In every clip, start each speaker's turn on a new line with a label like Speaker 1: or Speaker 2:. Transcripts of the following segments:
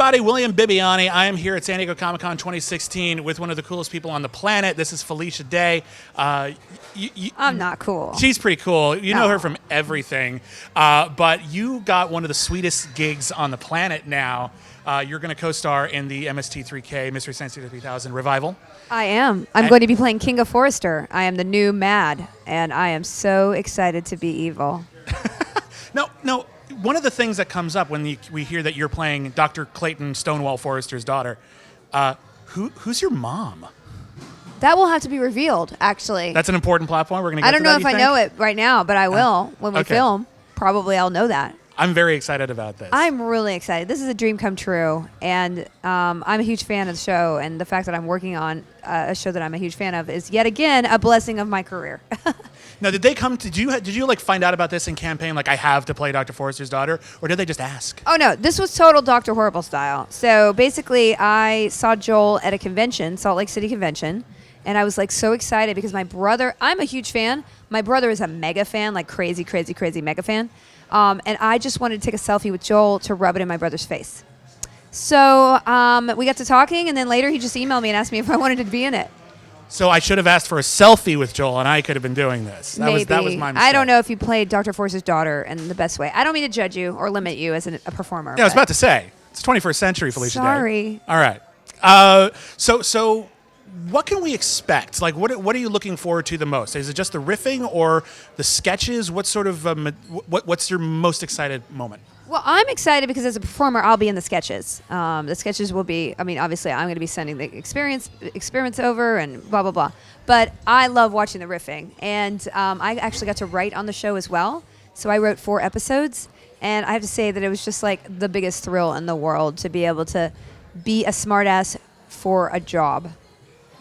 Speaker 1: everybody. William Bibbiani. I am here at San Diego Comic-Con 2016 with one of the coolest people on the planet. This is Felicia Day.
Speaker 2: I'm not cool.
Speaker 1: She's pretty cool. You know her from everything. But you got one of the sweetest gigs on the planet now. You're going to co-star in the MST3K Mystery Science Theater 3000 revival.
Speaker 2: I am. I'm going to be playing King of Forrester. I am the new Mad, and I am so excited to be evil.
Speaker 1: No. One of the things that comes up when we hear that you're playing Dr. Clayton Stonewall Forrester's daughter, who's your mom?
Speaker 2: That will have to be revealed, actually.
Speaker 1: That's an important plot point. We're going to get
Speaker 2: I don't
Speaker 1: to
Speaker 2: know
Speaker 1: that,
Speaker 2: if I know it right now, but I will when we
Speaker 1: okay.
Speaker 2: film. Probably I'll know that.
Speaker 1: I'm very excited about this.
Speaker 2: I'm really excited. This is a dream come true, and I'm a huge fan of the show, and the fact that I'm working on a show that I'm a huge fan of is yet again a blessing of my career.
Speaker 1: Now, did they come to did you like find out about this in campaign, like I have to play Dr. Forrester's daughter, or did they just ask?
Speaker 2: Oh no, this was total Dr. Horrible style. So basically, I saw Joel at a convention, Salt Lake City convention, and I was like so excited because my brother, I'm a huge fan. My brother is a mega fan, like crazy mega fan. And I just wanted to take a selfie with Joel to rub it in my brother's face. So we got to talking, and then later he just emailed me and asked me if I wanted to be in it.
Speaker 1: So I should have asked for a selfie with Joel, and I could have been doing this. That was my mistake.
Speaker 2: I don't know if you played Dr. Force's daughter in the best way. I don't mean to judge you or limit you as a performer.
Speaker 1: Yeah, I was about to say. It's 21st century, Felicia Day.
Speaker 2: Sorry.
Speaker 1: All right. So what can we expect? Like, what are you looking forward to the most? Is it just the riffing or the sketches? What sort of what's your most excited moment?
Speaker 2: Well, I'm excited because as a performer, I'll be in the sketches. The sketches will be, I mean, obviously, I'm going to be sending the experiments over and blah, blah, blah. But I love watching the riffing. And I actually got to write on the show as well. So I wrote 4 episodes. And I have to say that it was just like the biggest thrill in the world to be able to be a smartass for a job.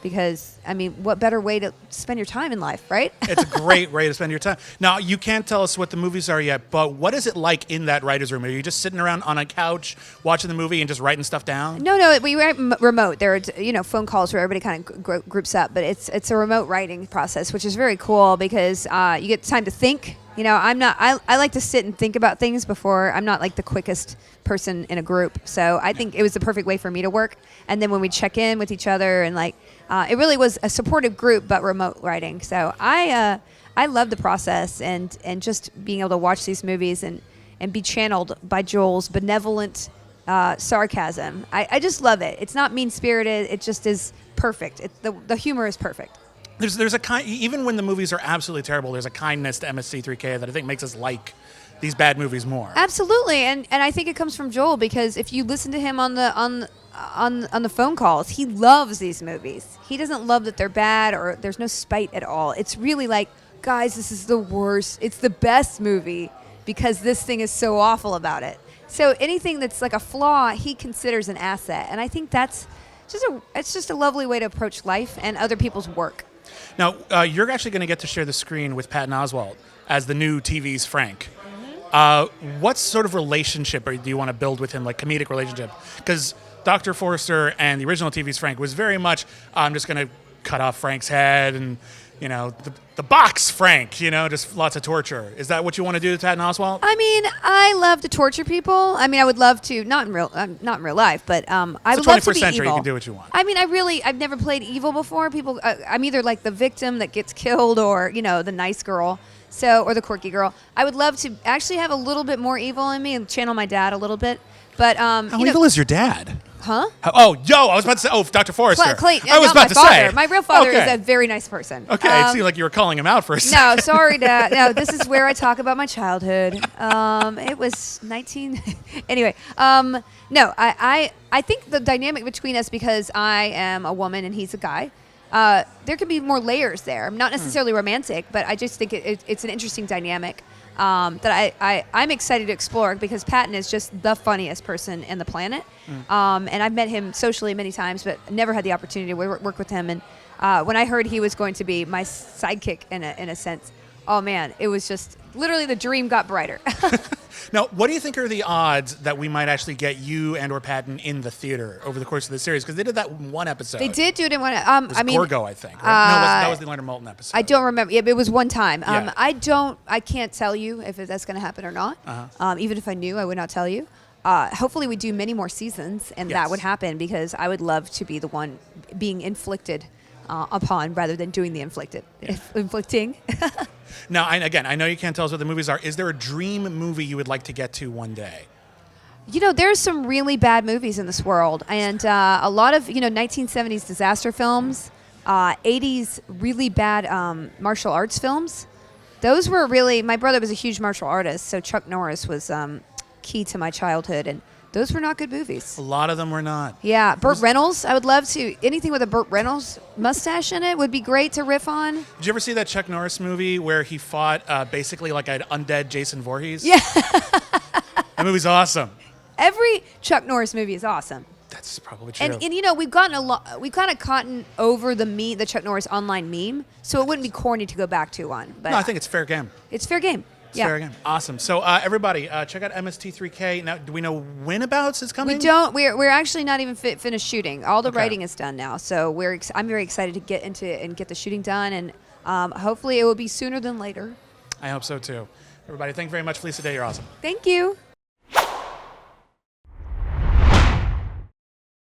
Speaker 2: Because, I mean, what better way to spend your time in life, right?
Speaker 1: It's a great way to spend your time. Now, you can't tell us what the movies are yet, but what is it like in that writer's room? Are you just sitting around on a couch watching the movie and just writing stuff down?
Speaker 2: No, we write remote. There are, phone calls where everybody kind of groups up, but it's a remote writing process, which is very cool because you get time to think. I like to sit and think about things before. I'm not like the quickest person in a group. So I think it was the perfect way for me to work. And then when we check in with each other and it really was a supportive group, but remote writing. So I love the process and just being able to watch these movies and be channeled by Joel's benevolent sarcasm. I just love it. It's not mean-spirited. It just is perfect. The humor is perfect.
Speaker 1: There's a even when the movies are absolutely terrible, there's a kindness to MST3K that I think makes us like these bad movies more.
Speaker 2: Absolutely, and I think it comes from Joel because if you listen to him on the phone calls, he loves these movies. He doesn't love that they're bad or there's no spite at all. It's really like, guys, this is the worst. It's the best movie because this thing is so awful about it. So anything that's like a flaw, he considers an asset, and I think that's just a lovely way to approach life and other people's work.
Speaker 1: Now, you're actually going to get to share the screen with Patton Oswalt as the new TV's Frank. Mm-hmm. What sort of relationship do you want to build with him, like comedic relationship? Because Dr. Forrester and the original TV's Frank was very much, I'm just going to cut off Frank's head and, the box Frank, just lots of torture. Is that what you want to do to Patton Oswalt?
Speaker 2: I mean, I love to torture people. I mean, I would love to, not in real life, but I would love to be evil. It's the 21st century, you
Speaker 1: can do what you want.
Speaker 2: I mean, I've never played evil before. People, I'm either like the victim that gets killed or, the nice girl, or the quirky girl. I would love to actually have a little bit more evil in me and channel my dad a little bit. But,
Speaker 1: how evil is your dad?
Speaker 2: Huh?
Speaker 1: I was about to say, Dr. Forrester.
Speaker 2: Clayton,
Speaker 1: I was about to say.
Speaker 2: My real father is a very nice person.
Speaker 1: Okay, it seemed like you were calling him out for a second.
Speaker 2: No, sorry, Dad. No, this is where I talk about my childhood. It was 19. Anyway, no, I think the dynamic between us, because I am a woman and he's a guy, there could be more layers there. I'm not necessarily romantic, but I just think it's an interesting dynamic. That I'm excited to explore because Patton is just the funniest person in the planet. And I've met him socially many times, but never had the opportunity to work with him. And when I heard he was going to be my sidekick in a sense, oh man, it was just literally the dream got brighter.
Speaker 1: Now, what do you think are the odds that we might actually get you and or Patton in the theater over the course of the series? Because they did that in one episode.
Speaker 2: They did do it in one.
Speaker 1: Gorgo, I think. Right? No, that was the Leonard Maltin episode.
Speaker 2: I don't remember. Yeah, it was one time.
Speaker 1: Yeah.
Speaker 2: I can't tell you if that's going to happen or not. Even if I knew, I would not tell you. hopefully we do many more seasons, and that
Speaker 1: Yes.
Speaker 2: would happen because I would love to be the one being inflicted upon rather than doing the inflicting.
Speaker 1: Now, I know you can't tell us what the movies are. Is there a dream movie you would like to get to one day?
Speaker 2: There's some really bad movies in this world, and a lot of 1970s disaster films, 80s really bad martial arts films. Those were really. My brother was a huge martial artist, so Chuck Norris was key to my childhood, and those were not good movies.
Speaker 1: A lot of them were not.
Speaker 2: Yeah, Burt Reynolds. I would love to. Anything with a Burt Reynolds mustache in it would be great to riff on.
Speaker 1: Did you ever see that Chuck Norris movie where he fought basically like an undead Jason Voorhees?
Speaker 2: Yeah.
Speaker 1: That movie's awesome.
Speaker 2: Every Chuck Norris movie is awesome.
Speaker 1: That's probably true.
Speaker 2: And we've gotten we've kind of gotten over the Chuck Norris online meme, so it wouldn't be corny to go back to one. But
Speaker 1: No, I think it's fair game.
Speaker 2: it's fair game.
Speaker 1: It's fair game. Awesome. So everybody, check out MST3K. Now, do we know when abouts is coming?
Speaker 2: We don't. We're actually not even finished shooting. All the
Speaker 1: Okay.
Speaker 2: writing is done now, so I'm very excited to get into it and get the shooting done, and hopefully it will be sooner than later.
Speaker 1: I hope so too. Everybody, thank you very much, Felicia Day. You're awesome.
Speaker 2: Thank you.